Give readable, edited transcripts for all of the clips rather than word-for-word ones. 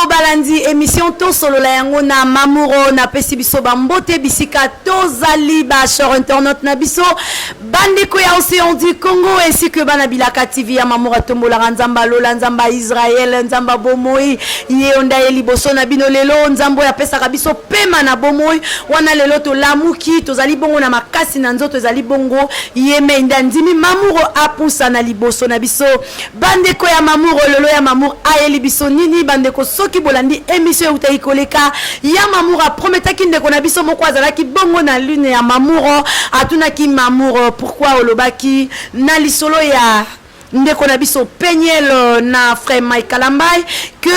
balandi émission to solo la yango na mamuro na pesi biso bambote bisika tozali ba chers internautes na biso bandeko ya Océan du Congo ainsi que banabilaka TV ya mamura tombola nzamba lola nzamba Israël nzamba bomoi yonda eliboso na bino lelo nzambo ya pesa kabiso pema na bomoi wana lelo to lamuki tozali bongo na makasi na nzoto ezali bongo yeme ndandimi mamuro apusa na liboso na biso bandeko ya mamuro lelo ya mamur ayeli biso nini bandeko soki bolandi émission utayi koleka ya mamura prometaki ndeko na biso moko azalaki bongo na lune ya mamuro atunaki mamuro pourquoi olobaki na lisolo ya ndeko na biso penyel na frère Mike Kalambai que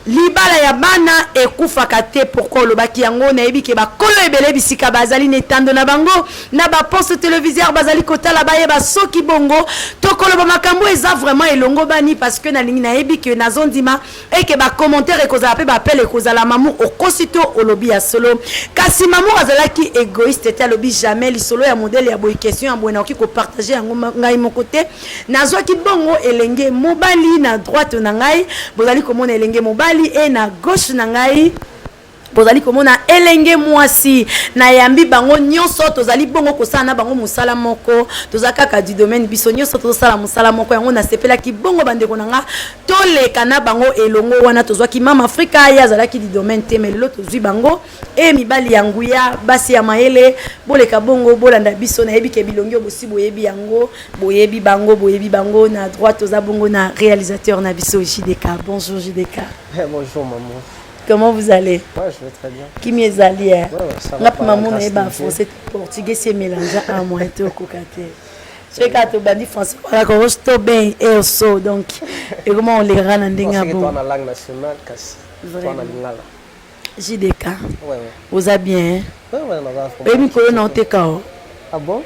libala ya bana ekufaka te pourquoi olobaki yango na yebi ke bakolo ebele bisika bazali netando na bango na ba poste téléviseur bazali kotala baye ba soki bongo tokoloba makambo eza vraiment elongo bani parce que na lingi na yebi ke nazondima et que ba commentaire ekozala pe ba appel ekozala mamu okosito olobi ya solo kasi mamu azalaki égoïste te alobi jamais lisolo ya modèle ya boy question ya bwana oki ko partager yango ngai moko te nazwaki bongo elenge mobali na droite na ngai bozali komona elenge mobali et na gauche na ngai bozali komona elenge mwasi na yambi bango nyonso tozali bongo kosala na bango musala moko tozakaka du domaine biso nyonso tozosala musala moko yango na sepelaki bongo bandeko nanga toleka na bango elongo wana tozwaki mama Afrika ya zalaki du domaine te mais lelo tozwi bango e mibali ya nguya basi ya mayele boleka bongo bolanda biso na yebi ke bilongi bosi boyebi yango boyebi bango na droite toza bongo na réalisateur na biso JDK. Bonjour JDK. Bonjour maman. Comment vous allez? Ouais, je vais très bien. Qui m'est allé? Ouais, ça va pas. Maman n'est pas français, portugais, c'est mélangé à moi et au cocaté. Je suis quand tu bandit français, voilà qu'on reste bien et au saut donc. Et comment on les rend en dingue bon? C'est la langue nationale, casse. Vraiment. JDK. Ouais. Vous avez bien? Ouais, on va. Et mi ko non te kao. Ah bon?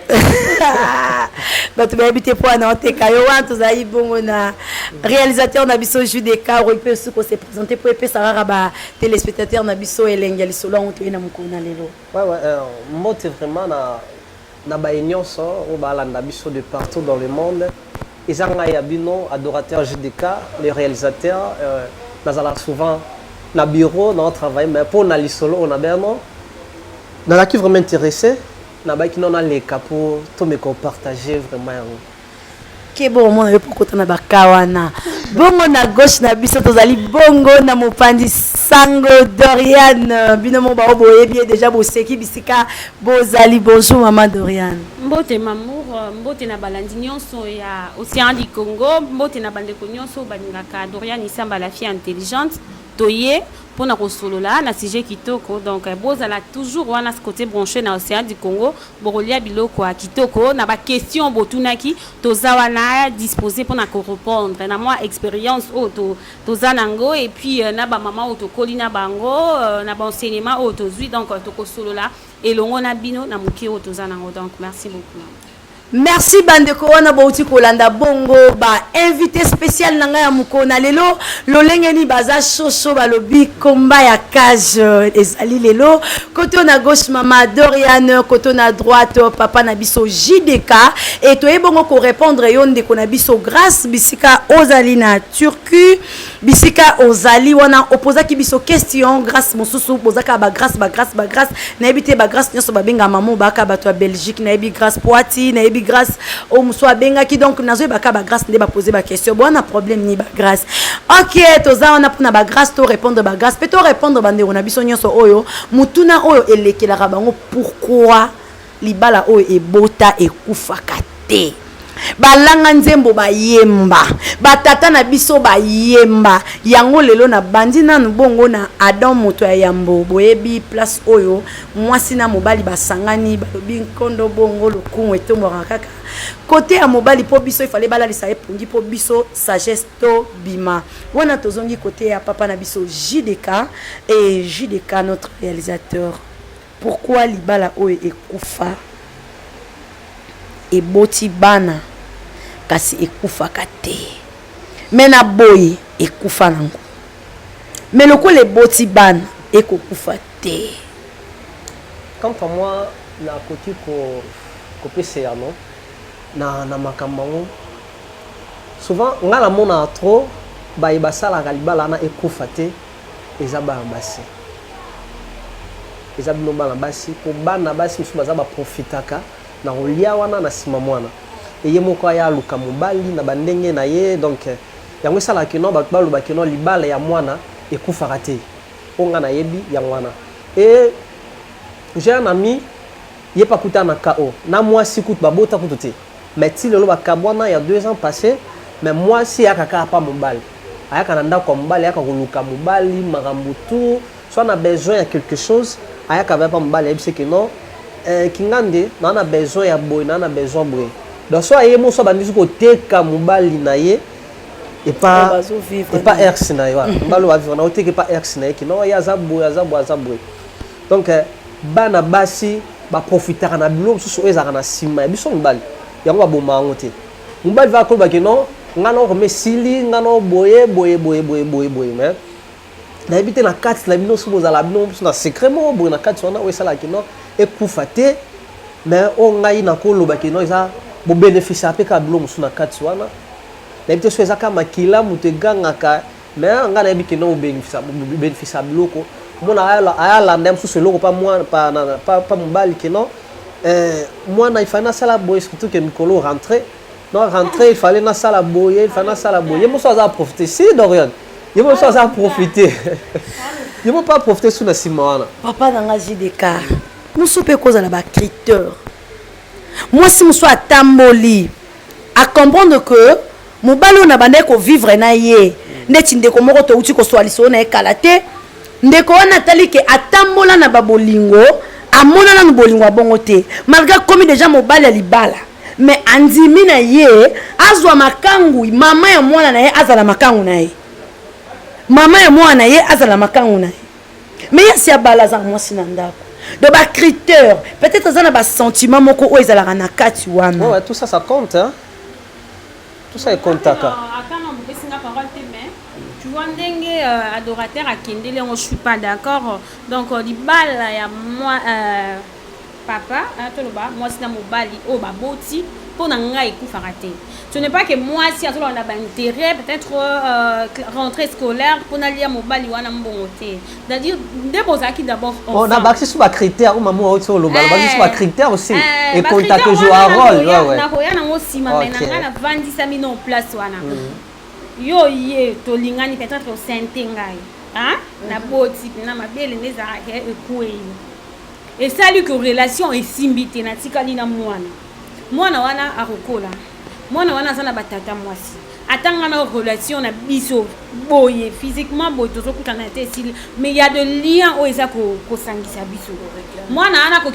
Bah tu vas habiter pour un te kayo wan tu zaï bongo na réalisateur na biso JDK ou peut se présenter pour épée ça ba téléspectateur na biso elenga lisolo on te na mukona lelo. Ouais, moi c'est vraiment na ba union so ou ba landa biso de partout dans le monde. Ezanga ya bino adorateur JDK, les réalisateurs nazala souvent na bureau dans travail mais pour na lisolo on a bien non. Dans la qui vraiment intéressé na ba qui non les capos to me partager vraiment ke bon mon yo pokota na bakawana bongo na gauche na biso tozali bongo na mopandi sango Dorian bino mo ba boyebi déjà boseki bisika bozali. Bonjour maman Dorian. Mbote mamour mbote na balandi nyonso ya Océan du Congo mbote na bandeko nyonso balingaka Dorian Isamba la fille intelligente toye pour na kosolola na sujet kitoko donc bozala toujours wana ce côté branché na Océan du Congo borolia biloko a kitoko na ba question botunaki tozawa na disposer pour na ko répondre na moi expérience auto tozanango et puis na ba maman auto kolina bango na ba enseignement auto zui donc to kosolola et longo na bino na muki auto zanango donc merci beaucoup. Merci bandeko wana bauti kolanda bongo ba invité spécial nanga ya mukona lelo lolengeni baza chocho balobi komba ya cage ezali lelo côté na gauche mama Dorian côté na droite papa na biso JDK et to ebongo ko répondre yo ndeko na biso grâce bisika ozali na Turquie bisika ozali wana opoza ki biso question grâce mosusu bozaka ba grâce na ebité ba grâce nyoso babenga maman baka bato ya Belgique na ebi grâce Poiti na ebi grâce au muswa benga ki donc nazo baka ba grâce ndé ba poser ba question bon na problème ni ba grâce OK toza on a pour na ba grâce to répondre ba grâce peut to répondre bande on a biso nyonso oyo mutuna oyo elekela bango pourquoi libala oyo ebota ekufaka te balanga nzembo bayemba batata na biso bayemba yango lelo na bandi nanu bongo na Adam moto ya yambo boyebi place oyo mwasi na mobali basangani balobi nkondo bongo lokungu etomboka kaka côté ya mobali po biso ifale balalisa epungi po biso sagesse to bima wana tozongi côté ya papa na biso JDK et JDK notre réalisateur pourquoi libala oyo ekufa eboti bana kasi ekufaka te mena boy ekufa nango mais lokola eboti bana ekokufa te. Quant à moi na côté ko pesa non na makambo souvent ngala mona trop ba ibasala galibala na ekufa te eza bana basi eza bino bana basi po bana basi misusu baza baprofitaka na kolia wana na nsima mwana eye moko aya aluka mobali na bandenge na ye donc yango esalaka no bato balobaki no libala ya mwana ekufaka te mpo nga nayebi yango wana e j'ai un ami ye pakuta na KO na mwasi kutu babota kutu te mais ti lelo bakabwana ya 2 ans passé mais mwasi yakaka pa mobali ayaka na ndako ya mobali ayaka koluka mobali makambo tu soit na besoin ya quelque chose ayaka pa mobali ayebise ke non kingande na besoin ya boye na besoin boye donc soit ye moso bandisi koteka mobali na ye et pas ex na ye mbalo ba vivre na oteka pas ex na ye ki non ya za boye donc bana basi ba profitaka na bilo mosusu ezaka na sima ya biso mobali yango baboma yango te mobali va koloba ke non ngana okomesili ngana boye mais nayebi te na kati na bino so bozala bino na secret mo boye na kati wana oesalaki non ekufa te mais o ngai na koloba ke non eza bobénéficie ape ka bilo mosusu na kati wana nayebi te so eza ka makila moto egangaka mais nga nayebi ke non obénéficie biloko mona ayalanda ya mosusu eloko pa mobali ke non mwana ifali nasala boye surtout ke mikolo rentré non rentré il fallait nasala boye il fallait nasala boye ye mosusu aza profiter si Dorian ye mosusu aza profiter ye mo pas profiter sur na nsima wana papa nanga JDK mosusu mpe kozala bacritère mwasi mosusu atamboli acomprendre que mobali oyo na bandaki kovivre na ye neti ndeko moko touti koswalisa oyo na ye kala te ndeko wana atali ke atambola na babolingo amona nanu bolingo abongo te malgré komi déjà mobali ya libala mais andimi na ye azwa makangu mama ya mwana na ye azala makangu na ye mama ya mwana na ye azala makangu na ye mais yasi abala azaka mwasi na ndako de bacritère peut-être aza na basentiment moko oyo ezalaka na kati wana ouais, tout ça ça compte hein? Tout ça est comptaka tu vois ndenge adorateur akendele ngo je suis pas d'accord donc libala ya moi papa toloba moi c'est mobali o baboti pour na ngai ekufaka te ce n'est pas que moi si atolo na ba intérêt peut-être rentrée scolaire pour na lia mobali wana mbongo te c'est-à-dire ndebozaki d'abord on a baxé sur ba critère ou maman o tolo ba baxé sur ba critère aussi et contact joue un rôle ouais na koya na ngo sima mais na ngana vandisa mino en place wana yo ye tolingani peut-être au sentengai hein na boti na mabele nezaka ekuei et ça lui que relation est simbité na tikali na mwana wana akokola mwana wana sana batata mwasi atanga na relation na biso boye physiquement boye tozokuta na te style mais il y a de liens o eza ko sangisa biso mwana ana ko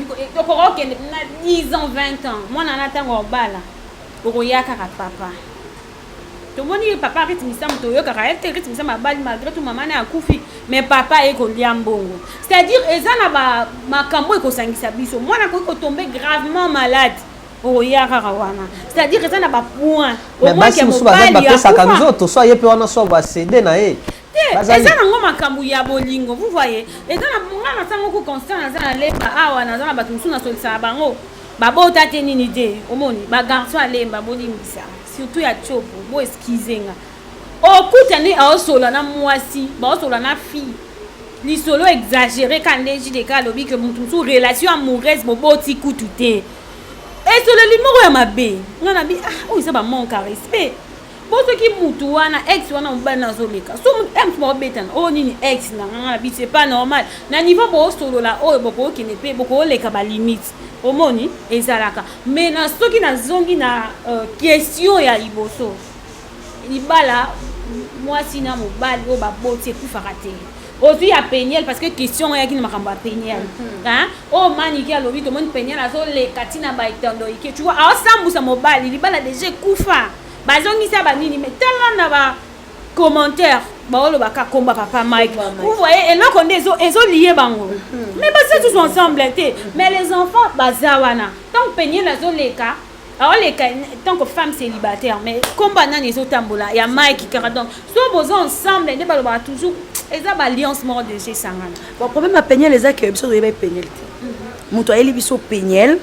kende na 10 ans 20 ans mwana ana tango bala okoyaka ka papa to moni papa ritimisa mto yo kaka ete ritimisa mabali malgré tout maman na akufi mais papa eko liambongo c'est-à-dire eza na ba makambo eko sangisa biso mwana ko tomber gravement malade oyaka wana c'est-à-dire eza na ba point au moins que mobali ya sa kanzoto so yepe wana so ba céder na ye eza na ngoma makambo ya bolingo vous voyez eza na mungana sango ko constant na za lemba awa na za na batu suna solisa bango babota te nini te omoni ba garçon alemba bolimbisa surtout ya chopo bo excusenga okutani aosola na mwasi baosola na fille lisolo exagéré quand les JDK lobi que mutu relation amoureuse boboti kutu te et sur le numéro ya mabe ngana bi oh ça ba manque respect boto ki mutu wana ex wana mbana zoleka so ex mo betan oh nini ex na ngana bi c'est pas normal na niveau bo solo la oh boko ki ne pe boko leka ba limite omoni ezalaka mais na soki na zongi na question ya liboso libala mwasi na mobali o baboti ekufaka te ozwi ya peniel parce que question yaki na makambo ya peniel hein o mani ki alobi to moni peniel azoleka tina ba etondo ike tu vois aosambusa mobali libala déjà kufa bazongisa banini mais tellement na ba commentaire baolo baka komba papa Mike vous voyez et là qu'on ezo lié bango mais basa tous ensemble mais les enfants bazawana tant peniel azoleka aoleka tant que femme célibataire mais komba nani ezo tambola ya Mike car donc so bozo ensemble ne baloba toujours eza ba alliance mort de chez Sangana bon problème à peniel les a que biso doyeba peniel te muto ayeli biso peniel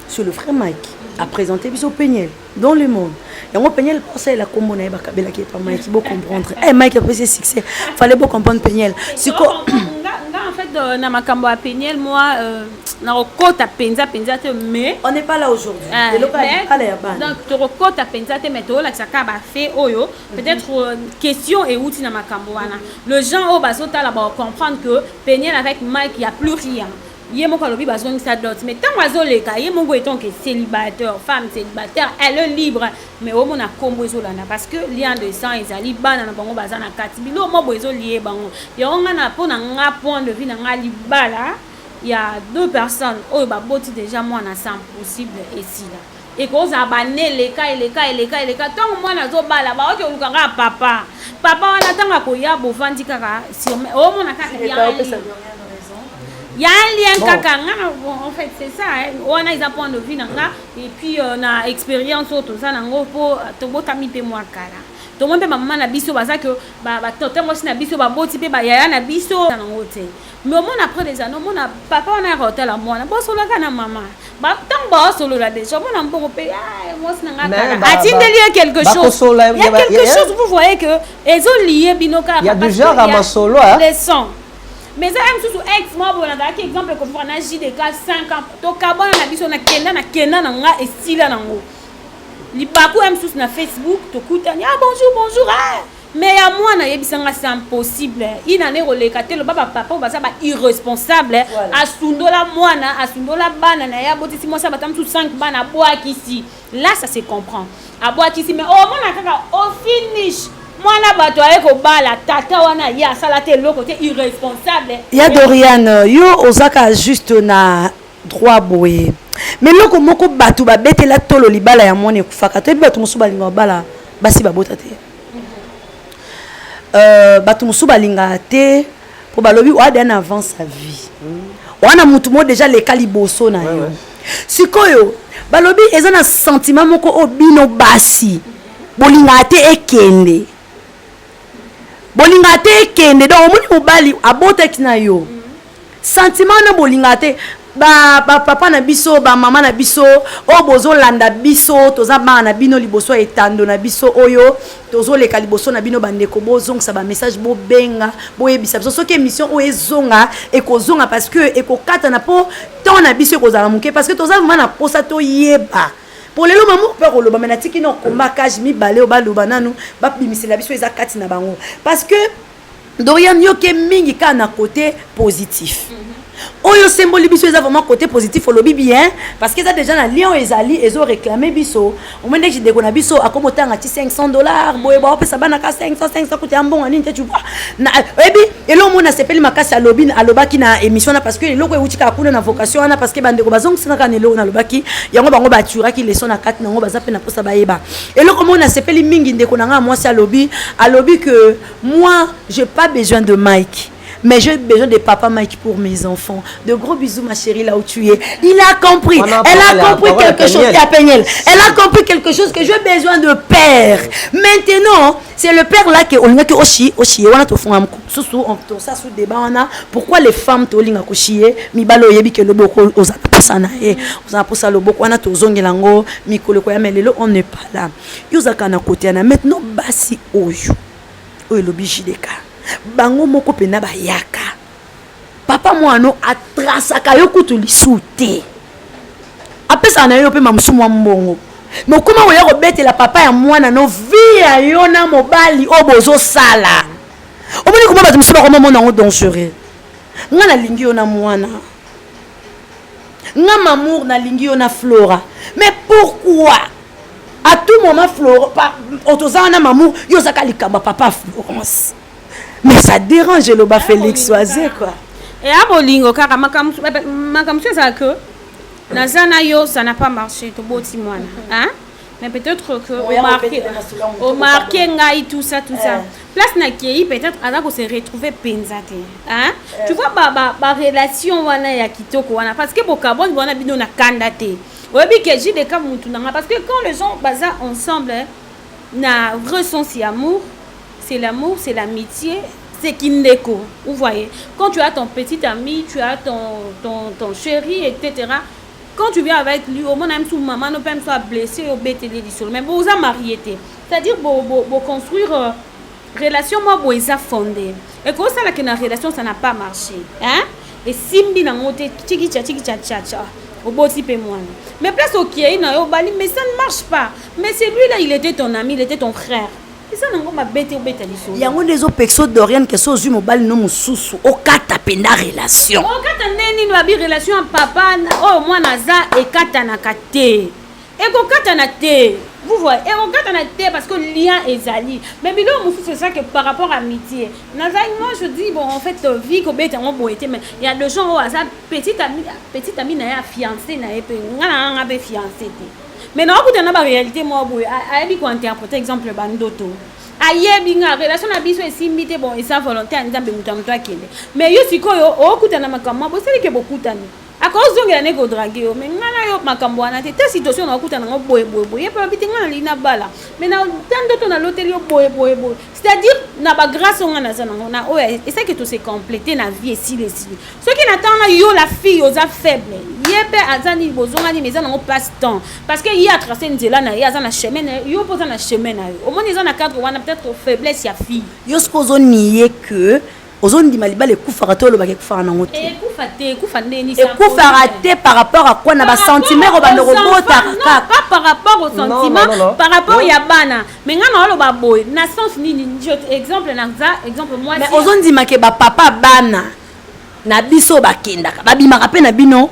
sur le frère Mike a présenté biso Peniel dans le monde. Et on Peniel pensait la combo na bakabela qui pas Mike beau comprendre. Eh Mike après c'est succès. Fallait beau comprendre Peniel. C'est quoi en fait na makambo à Peniel moi na rokota penza mais on n'est pas là aujourd'hui. Donc tu rokota penza mais to la saka ba fait oyo peut-être question et outil na makambo wana. Le gens au bazota là ba comprendre que Peniel avec Mike il y a plus rien. Yé mon kalobi bazon ça dot mais tant oiseau les cas yé mon goéton que célibataire femme célibataire elle est libre mais au mon a combo zolana parce que lien de sang ezali bana na bango bazana kati bilo mo bozo lié bango yo nga na pona nga point de vue na nga libala il y a deux personnes oh ba boti déjà moi na c'est impossible ici là et qu'on a banné les cas tant moi na zo bala ba o lukanga papa on attend ko ya bo vandi kaka si au mon na kaka il y a un lien kaka en fait c'est ça on a des points de vue nanga et puis on a expérience tout ça nango po to botami pe moi kala to monde maman na biso baza que ba tonton moi na biso ba boti pe ba yaya na biso nango te mais mon après des années mon papa on a hotel à moi na bo solo kana maman ba tant ba solo là déjà mon ambo pe moi nanga kala atindeli quelque chose il y a quelque chose vous voyez que ils ont lié binoka il y a du genre à ma solo hein les sons. Mais ça aime sous ex moi bon na exemple que vous na JDK 5 ans to kabona na biso na kenda na nga estila nango libaku aime sous na Facebook to kutani bonjour mais à moi na yebisanga c'est impossible il na ne releka te le papa ba ça ba irresponsable asundola mwana asundola bana na ya botisi moi ça batam sous 5 bana boaki ici là ça se comprend a boaki ici mais mona kaka au finish mwana bato ayeko bala tata wana ya sala te loko te irresponsable ya Dorian yo ozaka juste na droit boye mais loko moko bato ba betela tolo libala ya mwana ekufaka to bato musu balinga bala basi babota te bato musu balinga te po balobi wa dan avant sa vie wana mutu mo déjà le kaliboso na yo sikoyo balobi ezana sentiment moko obino basi bolinga te ekende bolinga te kende donc omoni mobali abotaki na yo sentiment na bolinga te ba papa na biso ba mama na biso o bozo landa biso toza bana na bino liboso etando na biso oyo tozo leka liboso na bino bandeko bozongisa ba message bo benga bo yebisa biso soki émission o ezonga ekozonga parce que ekokata na po ton na biso ekozala muke parce que toza mana posa to yeba pour les mamans peur le bamena tiki no komba kaji mi balé o baloba nanu ba bimisela biso eza kati na bango parce que Dorian yoke mingi kana côté positif oyo symbole biso eza vraiment côté positif olobi bien parce que ça déjà na lien ezali ezo réclamer biso au moins que deko na biso akomotanga ti $500 boye ba opesa bana ka 500 kuti ambonga nini te tu vois na ebi elo mona sepeli makasi alobi alobaki na émission na parce que eloko eutika kuna na vocation wana parce que bandeko bazong sina kana eloko na lobaki yango bango baturaki leçon na kati nango baza pe na posa bayeba eloko mona sepeli mingi ndeko na nga mwasi alobi que moi j'ai pas besoin de Mike. Mais j'ai besoin de papa Mike pour mes enfants. De gros bisous, ma chérie, là où tu es. Il a compris. Elle a compris quelque chose. Elle a compris quelque chose que j'ai besoin de père. Maintenant, c'est le père là qui est aussi. On a tout fait on ça sous débat. Pourquoi les femmes te linga kochier? Mi balo yebi que le boko aux apposana et aux apposa le boko. On a tout zongelango. Mi kolo koya melelo. On n'est pas là. Yozaka na côté na maintenant basi oyo. Oyo lobi JDK. Bango moko pena ba yaka papa mwano atrasaka yo kutu lisute apesa na yo pe mamsu mwa mbongo mais comment oya kobetela papa ya mwana no via yo na mobali obozo sala omoni comment bato musuba koma mona ngo dangereux nga na lingi yo na mwana nga mamour na lingi yo na Flora mais pourquoi à tout moment Flora otoza na mamour yo zaka likamba papa Florence. Mais ça dérange le bas Félix Oisé quoi. Et à Bolingo, car makamsu ça que Nazana yo ça n'a pas marché tout beau timon hein mais peut-être que au marqué ngai tout ça place na kei peut-être ala ko se retrouver penzate hein tu vois ba relation wana ya kitoko wana parce que bokabon wana bino na kandate obi que j'ai des cas mutu na parce que quand les gens baza ensemble na ressenti amour. C'est l'amour, c'est l'amitié, c'est Kindeko. Vous voyez, quand tu as ton petit ami, tu as ton chéri, etc. quand tu viens avec lui, au moins même sous maman, ne peut même soit blessé ou bêté les dissous. Mais vous avez marié, c'est-à-dire pour construire relation, moi, vous avez fondé. Et quand ça, la relation, ça n'a pas marché. Hein? Et Simbi n'a monté, tchiki tcha, au beau type et moi. Mais place au Kiei, mais ça ne marche pas. Mais c'est lui là, il était ton ami, il était ton frère. Et ça, on m'a bêté ou bêté les choses. Il y a des autres personnes d'Orient qui sont mobile non sous au kata pena relation. Au kata neni no abi relation papa oh moi naza et kata na kate. Et ko kata na te. Vous voyez, et on kata na te parce que lien est ali. Mais bilo c'est ça que par rapport à amitié. Naza moi je dis bon en fait vie ko bêté on boité mais il y a des gens où ça petite amie na fiancé na epé ngana nga be fiancé. Mais non ko na réalité moi boy a bi ko interpréter exemple bandoto. Ayebi nga relation na biso esimbi bon et ça volonté nzambe mutamto akende mais yo sikoyo okutana makambo bo seli ke bokutani akozongela ne ko draguer mais ngana yo makambo wana te situation na okutana ngo boye ye pa bitinga na lina bala mais na tando to na l'hôtel yo boye c'est-à-dire na ba grâce on na zana na o et ça que tout c'est compléter na vie ici les ceux qui n'attendent yo la fille aux faible yebe azani bozonga ni meza na passe temps parce que y a tracé nzela na ya zana chemin yo poza na chemin na yo au moins ils ont na cadre wana peut-être faiblesse ya fille yo supposons nier que ozoni maliba le kufara lo ba kufara na ngote et kufa ndeni ça et kufara te par rapport à quoi na ba sentiment ro ba robota pas par rapport au sentiment par rapport ya bana mais ngana lo ba boy na sens nini exemple na exemple moi mais ozoni make ba papa bana na biso bakendaka babimaka pe na bino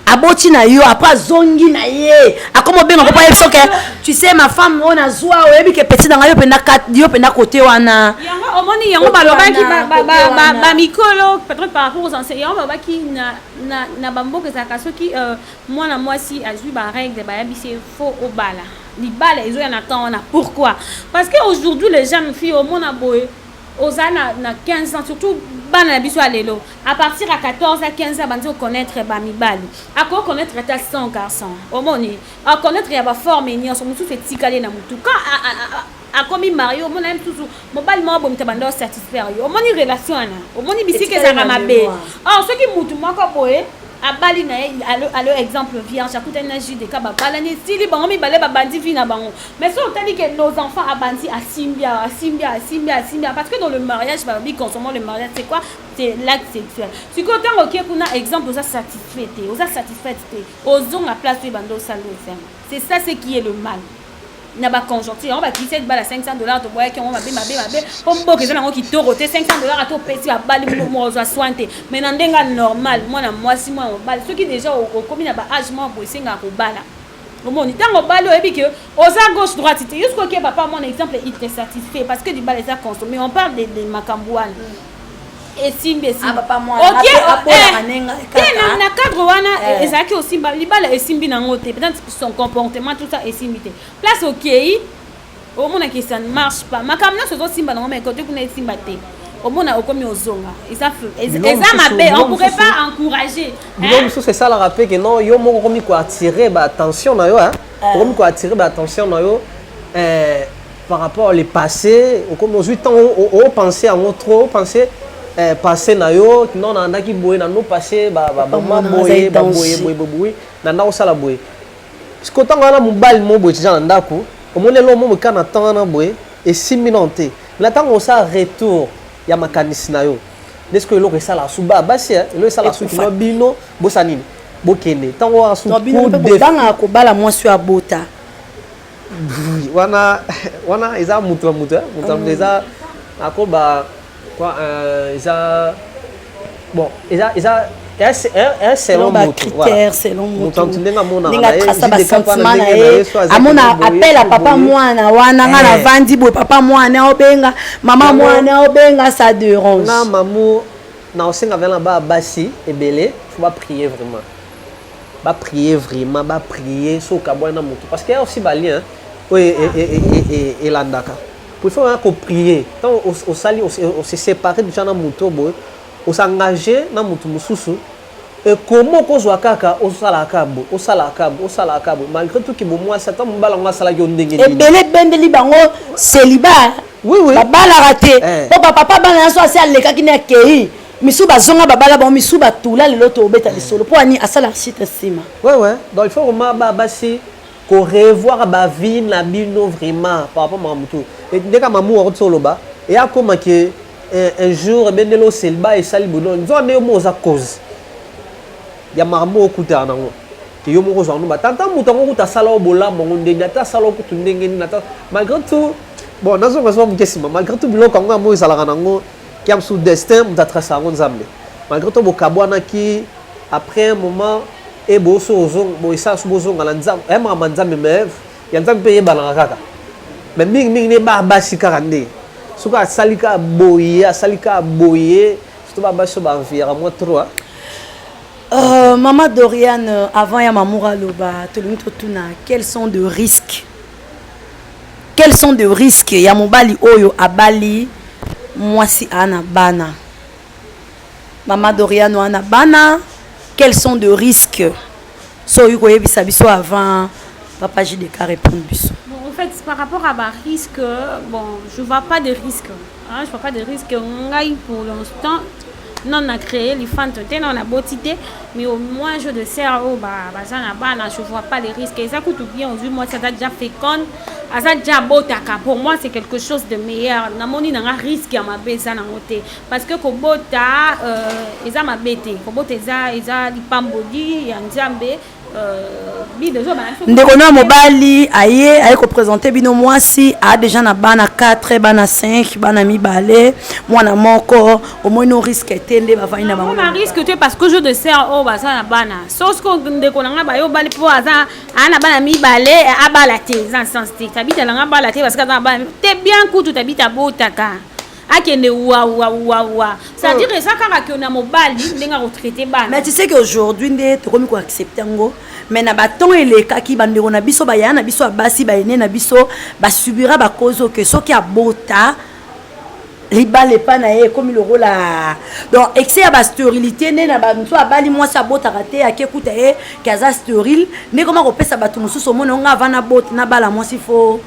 aboti na yo après zongi na ye akomo benga papa yeso que tu sais ma femme on a zoa oyebi ke petit dans yo penda kat yo penda côté wana yango omoni yango balobaki ba mikolo peut-être par rapport aux enseignants balobaki na bamboka za kasoki mwana mwasi azui ba règle ba yabisi faux au bala li bala ezo ya na temps na pourquoi parce que aujourd'hui les jeunes filles au monde boy aux na 15 ans surtout bana biso alelo à partir à 14 à 15 ans bandi connaître ba mibali à connaître ta 100 garçons au moni à connaître ya ba forme ni en mutu fait tikale na mutu quand a comme Mario mon aime toujours mobile mo bo mtabanda satisfaire au moni relation na au moni bisike za mabe or ce qui mutu moko boye abali na allo exemple vient chaque énergie de kaba balani stili bango mi balé ba bandi vina bango mais ça on t'a dit que nos enfants abandi à simbia parce que dans le mariage bah oui consommons le mariage c'est quoi c'est l'acte sexuel si quand on OK kuna exemple aux satisfait aux on à place de bando salo c'est ça ce qui est le mal na ba conjoncture on va quitter ba $500 to boya ki on va be pombo que ça nango ki torote $500 à to pesi ba bali mo zo sointe mais na ndenga normal moi si moi bal ceux qui déjà au commis na ba âge moi bo singa ko bala au monde tango balo et puis que aux gauche droite c'était jusqu'au que papa mon exemple il te satisfait parce que du bal ça consommé on parle de makambouane et simbe papa moi OK na cadre wana ezaki aussi libala et simbi na ngote peut-être son comportement tout ça et simbité place OK au monde qui ça ne marche pas makamna so simba na ngome côté kuna simba te au monde au comme ozonga et ça on pourrait pas encourager donc c'est ça la rappeler que non yo moko komi ko attirer ba attention na yo hein komi ko attirer ba attention na yo par rapport au passé comme aujourd'hui temps au penser en trop penser passé na yo non na ki boye na no passé ba boye na na osala boye parce que tant na mobile mo boye tja ndako o mone lo mo kana tant na boye et 6 minutes la tant on ça retour ya makanisi na yo est-ce que lo que ça la suba basi lo ça la su ki no bino bosanini bokende tant on su ko de banga ko bala mo su abota wana eza mutu eza akoba quoi bon un selon critère selon moto ninga traça ba sentiment na ye amona appel à papa mwana wana ngana vandi boy papa mwana obenga mama mwana obenga ça dérange na mamu na osenga vela ba basi ebele faut pas prier vraiment ba prier so kabwana moto parce qu'il y a aussi ba lien et landaka il faut qu'on prier tant au sali on se séparer du gens na moto boy on s'engager na moto mususu et comment ko zo kaka o sala kabo malgré tout que moi ça tant mbala nga sala yo ndenge et belé bendeli bango célibat oui ba bala raté papa bana so asi aleka kina kei misu bazonga babala ba misu batula lelo to obeta lisolo po ani asala archite sima. Ouais. Donc il faut vraiment basi ko revoir ba vie na bino vraiment par rapport à Mamutu. Et dès que mamu o solo ba et a comment que un jour benelo selba et sali bono nzo ne mo za cause. Ya mamu okuta nango. Ke yo mo ko zanu ba tanta mutango kuta sala obola mo ndenge ta sala okutu ndenge ni nata malgré tout bon nazo ngaso mo kesima malgré tout bilo kanga mo sala nango qui a sous destin d'être ça nzambe. Malgré tout bokabwana qui après un moment et boso ozong boisa subozo ngala nzambe e mama nzambe mev ya nzambe pe yebala kaka. Mais mingi ne ba basika kande. Suka salika boye surtout ba baso ba environ moi 3. Maman Doriane, avant ya Mamoura Loba, quels sont de risques? Quels sont de risques? Ya mobali oyo abali mwasi ana bana. Maman Doriane ana bana, quels sont de risques? So yuko yebisa biso avant papa JDK répondre biso. Bon, en fait, par rapport à ma risque, bon, je vois pas de risque. Hein, je vois pas de risque. Pour l'instant, non, on a créé les fantaisies, on a beauté, mais au moins je de cerveau, je vois pas les risques. Et ça coûte bien, aujourd'hui, moi, ça a déjà fait con, ça a déjà botaka. Pour moi, c'est quelque chose de meilleur. Namoni n'a un risque à ma bête, parce que Kobota, ils ont ma bête, Kobota, ils ont l'ipambodi, ils ont ndekona mobali aye ko présenter bino mwasi a déjà na bana 4 bana 5 bana mibale mwana moko au moins no risque etende ba vaina ba on risque tu parce que je de serre oh ba ça na bana sauf que ndekona nga ba yo bali po aza ana bana mibale abala te sans sens te tabita nga bala te parce que na bana te bien kutu tabita botaka akende wa c'est-à-dire ça kaka que na mobali ndenga retraité bana. Mais tu sais que aujourd'hui ndé to komi ko accepter ngo mais na baton eleka ki bandeko na biso ba yana biso basi ba ene na biso ba subira ba cause que soki abota libale pa na ye comme le rôle là donc excès à ba stérilité né na ba nso abali moi sa bota raté akekuta ye kaza stérile né comment repesa ba tumusu so mona nga vana bot na bala moi si faut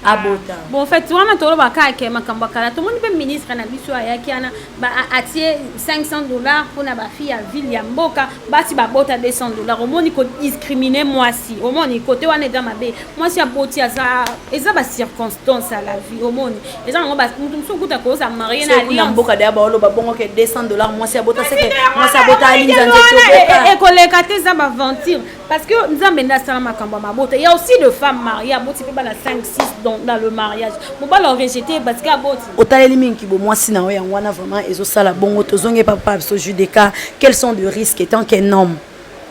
abota. Bon en fait tu wana tolo baka ke makamba kala to moni pe ministre na biso ayaki ana ba atie $500 pour na ba fille à ville ya mboka basi ba bota $200 au moni ko discriminer moi si au moni côté wana dans ma be moi si aboti aza eza ba circonstance à la vie au moni eza ngo ba mutu kuta ko za marier na alliance mboka de ba olo ba bongo ke $200 moi si abota c'est que moi si abota ali nzanze to et koleka te za ba ventir parce que nzambe na sala makamba mabota il y a aussi de femmes mariées aboti pe ba na 5 6 dans le mariage. Mon bal a rejeté parce qu'à boti. Otale minki bo moi si na oya wana vraiment ezo sala bongo tozonge papa so JDK quels sont de risques étant qu'un homme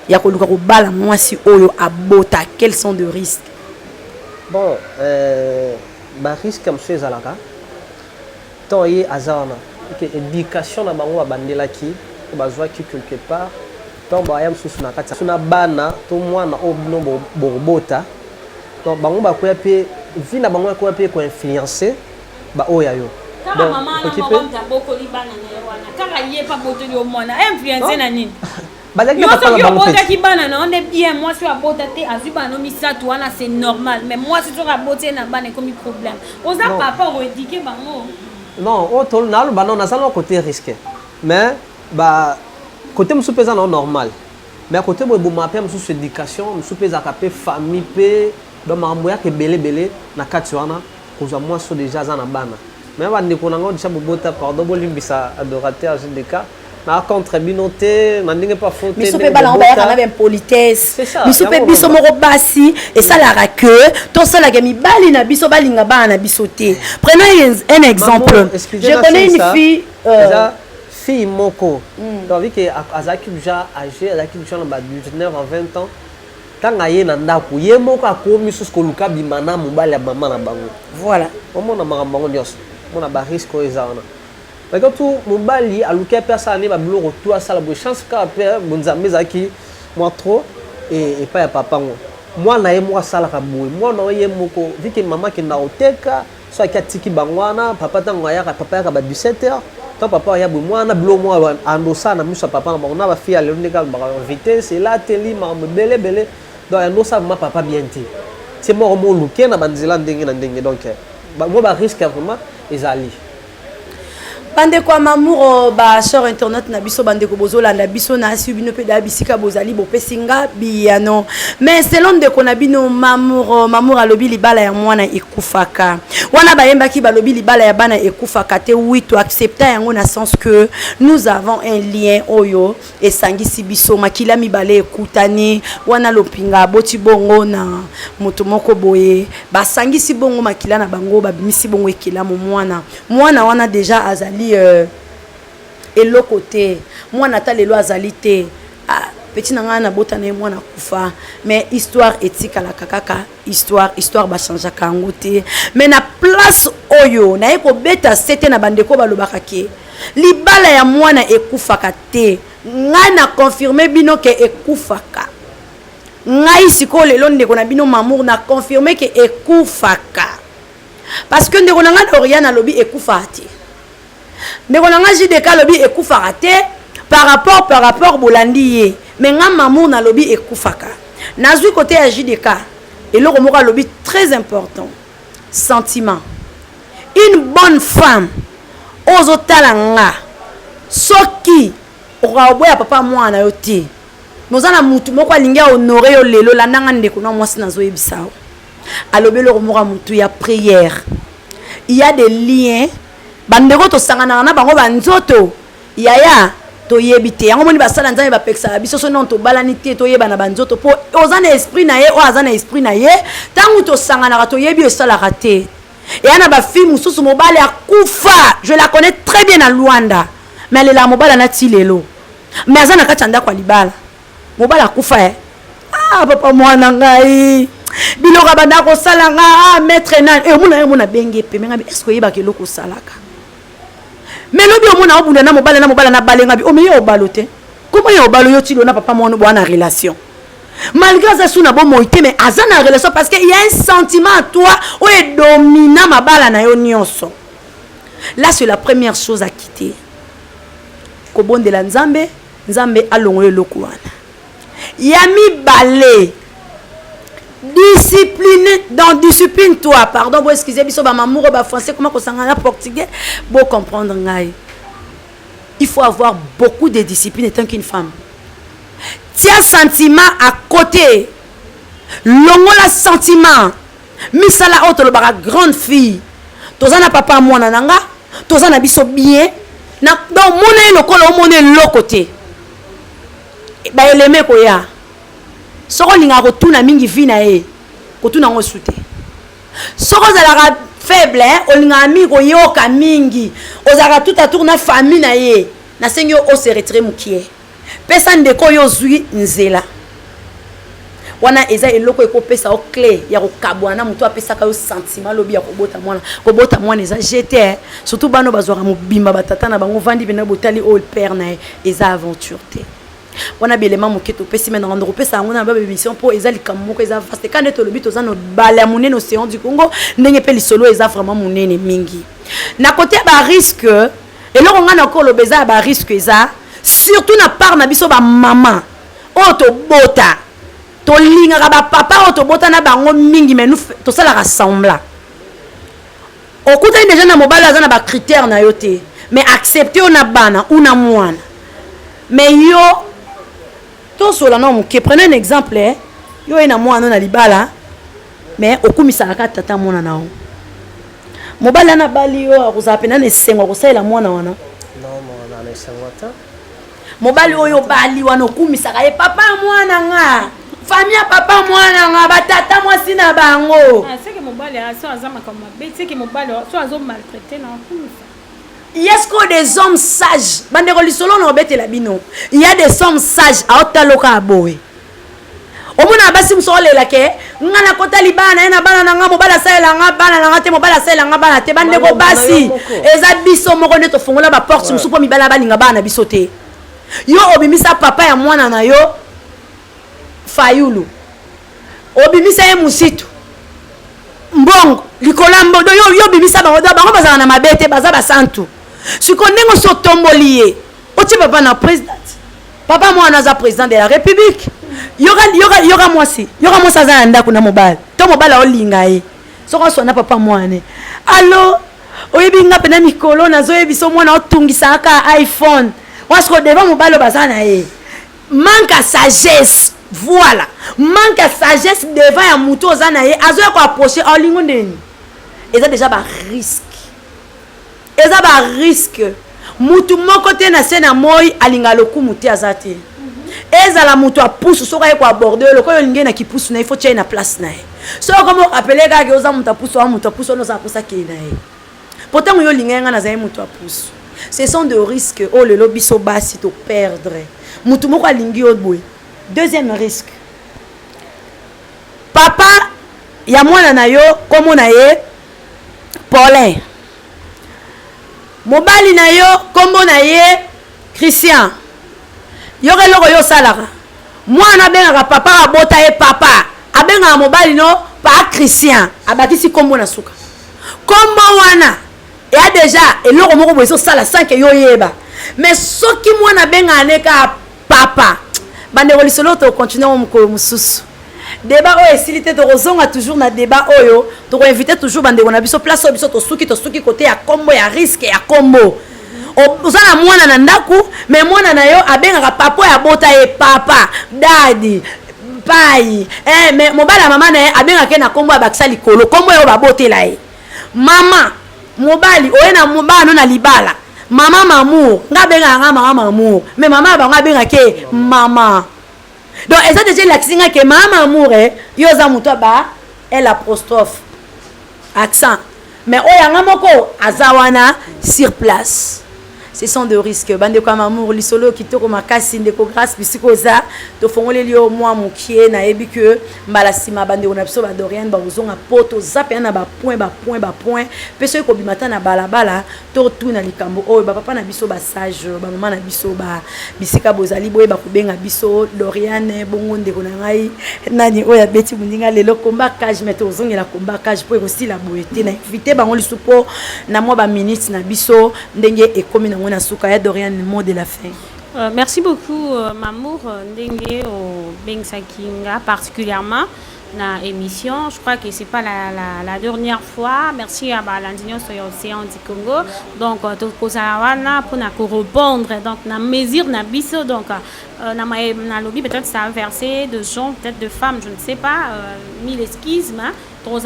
ya ko luka ko bala moi si oyo abota quels sont de risques? Bon ba risque comme chez Alaka. Tant y azana que éducation na bango abandela ki bazwa ki quelque part tant ba yam susu na kata suna bana to mwana obno bota donc bango ba ko yape vie na bango ko yape ko influencer ba oya yo donc maman na mama taboko libana na wana kaka yepa boto yo mona influencer na nini bazaki na papa bango bota ki bana na on est bien moi sur abota te azu bana misatu wana c'est normal mais moi si tu raboter na bana comme problème oza papa o éduquer bango non on tol na lo bana na ça côté risqué mais ba côté musu pesa non normal mais côté bo mape musu éducation musu pesa kapé famille pe donc mambo yake belé na kati wana kozwa moi so déjà za na bana mais ba ndeko na ngo déjà bobota pardon bolimbisa adorateur JDK na contre binoté na ndenge pas faute miso pe bala ngaba kana ben politesse miso pe biso moko basi et ça la que to ça la gami bali na biso balinga bana biso te prenons un exemple je connais une fille fille moko donc vu que azaki déjà âgé azaki déjà na 19 à 20 ans tanga ye na ndako ye moko akomi susko luka bimana mobali ya mama na bango voilà omona makambo nyonso mona ba risque ezana mais quand tout mobali aluka personne ne ba biloko tout asala bo chance ka pe bonzambe zaki moi trop et pas ya papa ngo moi na ye mo asala ka boy moi na ye moko vu que maman ki na oteka so akatiki bangwana papa tango ya papa ya ba 17h tant papa ya bo moi na bilo moi andosa na miso papa na bango na ba fille ale ndeka ba vitesse là teli ma belé donc ando sa ma papa bien ti c'est moi mo luke na banzela ndenge na ndenge donc moi ba risque vraiment ezali bande kwa mamour ba sur internet na biso bande ko bozolanda biso na subino pe da bisika bozali bo pesinga biano mais selon de konabino mamour alobi libala ya mwana ekufaka wana bayemba ki balobi libala ya bana ekufaka te oui to accepter yango na sens que nous avons un lien oyo esangisi biso makila mibale ekutani wana lopinga boti bongo na moto moko boye basangisi bongo makila na bango babimisi bongo ekila mo mwana wana déjà azali eloko te mwana ta lelo azali te petit nanga na bota na mwana kufa mais histoire etikala kaka histoire ba changer kango te mais na place oyo na eko beta sete na bandeko balobaka ke libala ya mwana ekufaka te ngai na confirmer bino ke ekufaka ngai siko lelo ndeko na bino mamour na confirmer ke ekufaka parce que ndeko nanga Oriana lobi ekufa te ndeko nanga JDK lobi ekufa te par rapport bolandi mais nga mamour na lobi ekufaka nazui côté ya JDK et le moko lobi très important sentiment une bonne femme ozotala nga soki okaboya papa mwana yo te nozana mutu moko alingi honorer yo lelo landanga ndeko na mwasi nazo yebisao alobi le moko mutu ya prière il y a des liens bandeko to sangana na bango banzoto yaya to yebite yango moni basala nzambe ba peksa biso so non to balanité to yeba na banzoto po ozana esprit na ye o azana esprit na ye tangu to sangana to yebi esala raté et ana ba fille mususu mobale akufa je la connais très bien à Luanda mais elle la mobala na tilelo mais azana kachanda kwa libala mobala akufa papa mwana ngai biloko banda ko sala nga maître na muna benge pe menga est-ce que yeba ke loko salaka mais lobi omona obunda na mobala na balenga bi o meyo obalote comment yo obalo yo tilo na papa mwana bwana relation malgré ça sous na bon moité mais azana relation parce que il y a un sentiment à toi ou est dominant ma bala na yo nyonso là c'est la première chose à quitter ko bonde la nzambe alongo yo lokwana yami balé discipline toi pardon vous excusez biso ba mamour ba français comment ko sangana portugais bon comprendre ngai il faut avoir beaucoup de discipline étant qu'une femme tiens sentiment à côté longola sentiment misala auto le bara grande fille tozana papa mwana nanga tozana biso bien na donc mona lokolo mona lo côté ba eleme ko ya soko linga kotuna mingi vina e kotuna ngo sute soko zala faible olinga mi ko yoka mingi ozaka tout à tourner famille na ye na senyo o se retrait mukie pesa ndeko yo zui nzela wana eza eloko ekopesa o clé ya kokabwana mutu apesa ka yo sentiment lobi ya kobota mwana eza jeté surtout bano bazwaka mobimba batata na bango vandi bena botali o père na eza aventure te wana belema moketo pesi mena ngando pesa ngona ba émission po eza likamoko eza vaste quand to lobi tozana bala munene océan du Congo ndenge pe lisolo eza vraiment munene mingi na côté ba risque et là on a encore le beza ba risque eza surtout na part na biso ba maman o to bota to linga ba papa o to bota na bango mingi mais nous to sala rassembla okuta déjà na mobala za na ba critères na yote mais accepter on a bana una mwana mais yo to sola non que prenez un exemple yo ina mwana na libala mais okumisa ka tata mwana nao mobala na bali yo akuzapena ne sengo kusela mwana wana non mwana na sengo ta mobali oyo bali wana okumisa ka papa mwana nga famille papa mwana nga batata mwasi na bango c'est que mobali so azama comme bête c'est que mobali so azo maltraiter na okumisa. Est-ce que des hommes sages, bandeko lisolo na obete la bino, il y a des hommes sages à otaloka aboé. Omuna basi msole la ke, ngana kota libana ena bana nga mobala sala nga bana nga te mobala sala nga bana te bandeko basi. Eza biso moko ne to fongola ba porte musupo mibala balinga bana bisote. Yo obimisa papa ya mwana na yo fayulu. Obimisa ye musitu. Mbongo likolamba do yo bimisa bango bazana na mabete bazaba santu. Si kondengo so tombolié oti papa na président papa moi na za président de la république yoga mwasi za ndako na mobile to mobile olinga e soko so na papa moi ne allo oyebi nga pena mikolo nazoyebi so mwana otungisa ka iPhone wasko devant mobalo bazana ye manque à sagesse voilà manque à sagesse devant ya muto ozana ye azoya ko approcher olingo ndeni eza déjà ba risque mutu moko te na sena moi alinga lokumu te azate ezala mutu apusu soka ye ko aborder lokoyo linge na kipusu na il faut na place na ye so comme appeler ka ke oza mutu apusu no za kosa ke na ye pourtant yo linga nga na za mutu apusu ce sont des risques oh le lobby so basi to perdre mutu moko alingi yo boy. Deuxième risque papa ya mwana na yo komo na ye Paulin mobali na yo kombo na ye Christian yo keloko yo salaka mwana abengaka papa abota ye papa abengaka mobali no pa Christian abakisi kombo na suka kombo wana ya deja eloko moko boye so sala sans que yo yeba mais soki mwana benga neka papa bande kolisolo to continuer mukolo mususu débat oyo esilité tokozonga toujours na débat oyo tokoinvite toujours bandeko na biso place oyo biso tosuki côté ya kombo ya risque ya kombo oza na mwana na ndaku mais mwana na yo abengaka papa ya bota ye papa dadi pai mais mobali ya mama na ye abengaka na kombo ya bakisa likolo kombo oyo babotela ye mama mobali oye na mobali na libala mama mamour nga bengaka nga mama mamour mais mama bango abengaka mama. Donc, et ça déjà l'accent que maman amour yo za muto ba elle apostrophe accent mais oyanga moko azawana sur place. Ce sont des risques bande kwa mamour lisolo kitoko makasi ndeko grâce bisiko za to fongole lio moi mukie na yebi que mbala sima bande ona biso ba Dorian ba uzonga poto zapé na ba point peso ko bimata na balabala to tuna likambo oyo ba papa na biso ba sage ba mama na biso ba bisika bozali boye ba kubenga biso Dorian bongo ndeko na ngai nani oya beti mundinga lelo komba cage meto uzongela komba cage pour aussi la boyeté na invité bango lisupo na moi ba minutes na biso ndenge ekomi na na suka ya Dorian mot de la fin. Merci beaucoup Mamour ndenge au Bengsakinga particulièrement na émission. Je crois que c'est pas la dernière fois. Merci à Balandinho sur l'océan du Congo. Donc pour répondre donc na mesure na biso donc na lobby peut-être ça a versé de gens peut-être de femmes je ne sais pas mille excuses mais pour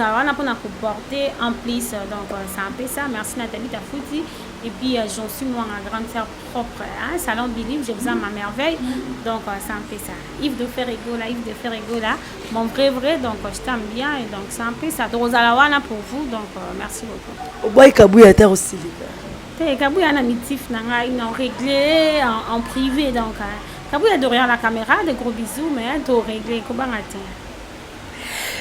porter en plus donc c'est un peu ça. Merci Nathalie Tafouti. Et puis j'en suis moi en grande sœur propre hein, salon Billy, je vous aime à merveille. Donc c'est un peu ça. Yves de Ferrego là, mon vrai donc je t'aime bien et donc c'est un peu ça. Rosalawana pour vous donc merci beaucoup. Au boy Kabouya terre aussi. Kabouya na mitif nanga ils ont réglé en privé donc Kabouya derrière la caméra des gros bisous mais tout réglé comment attends.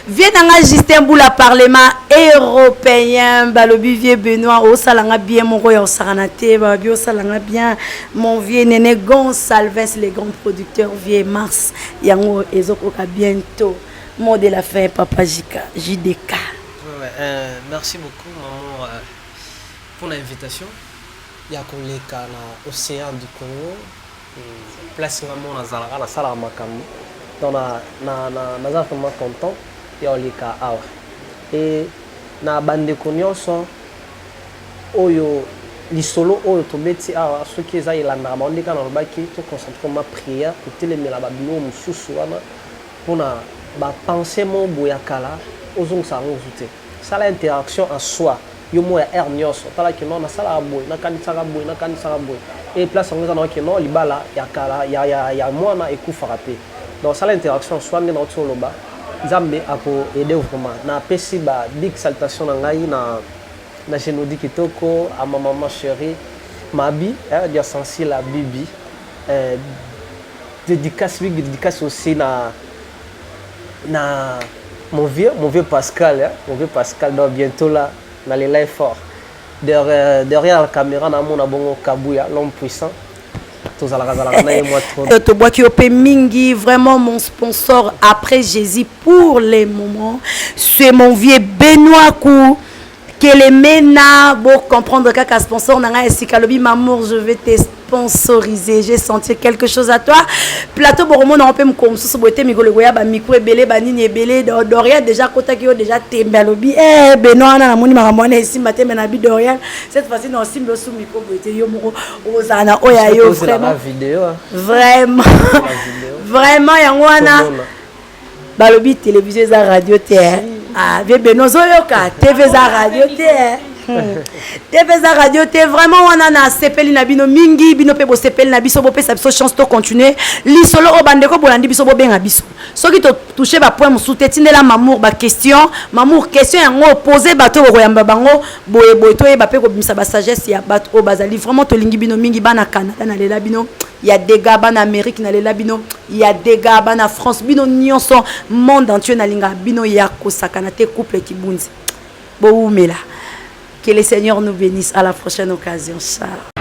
Viens dans Justin Boula Parlement européen, Balobi vieux Benoît, au salanga bien mon royaume Saranate, Babio salanga bien mon vieux Néné Gonsalves, les grands producteurs vieux Mars, Yango Ezokoka bientôt. Mot de la fin, Papa JDK. Merci beaucoup maman pour l'invitation. Il y a koleka na océan du Congo, place maman na zalaka na sala makambo. Donc na vraiment content. Yolika awa et na bande konyoso oyo lisolo oyo tobeti awa soki eza ilanda bandika na lobaki to concentrer ma prière pour telemela babino mususu wana pona ba penser mon boyakala ozong sa ngozute sala interaction en soi yo mo ya hernios tala ki non na sala boy na kanisa boy et place ngoza na ki non libala yakala ya mwana ekufa rapé donc sala interaction en soi ngena otoloba Zambé a pour aider vraiment. Na pesi ba big salutation na ngai na Genodi Kitoko à ma maman chérie Mabi, dia sensi la Bibi. Dédicace aussi na mon vieux Pascal, donc bientôt là dans les live fort. Derrière la caméra na mon bongo Kabouya, l'homme puissant. Mingi, vraiment mon sponsor après Jésus pour les moments. C'est mon vieux Benoît Kou. Que les mena pour comprendre qu'un sponsor n'a pas Mamour, je vais sponsorisé. J'ai senti quelque chose à toi. Plateau Boromo n'a pas comme sous beauté micro goya ba micro belé banini belé Dorian déjà kota ki déjà tembalobi Benoît na moni makamwana ici matin na bi Dorian cette fois-ci non simbo sous micro beauté yo moko ozana oya yo vraiment vidéo vraiment vraiment yango wana balobi télévision za radio terre ah Benoît zoyoka TV za radio terre TV za radio te vraiment wana na sepeli na bino mingi bino pe bo sepeli na biso bo pe sa biso chance to continuer li solo o bandeko bolandi biso bo benga biso soki to toucher ba point musute tindela mamour ba question yango poser bato ko yamba bango boye boye to e ba pe ko bimisa ba sagesse ya bato o bazali vraiment to lingi bino mingi bana Canada na lela bino ya dégâts bana Amérique na lela bino ya dégâts bana France bino nyonso monde entier na linga bino ya ko sakana te couple kibunzi bo umela. Que le Seigneur nous bénisse. À la prochaine occasion. Ciao.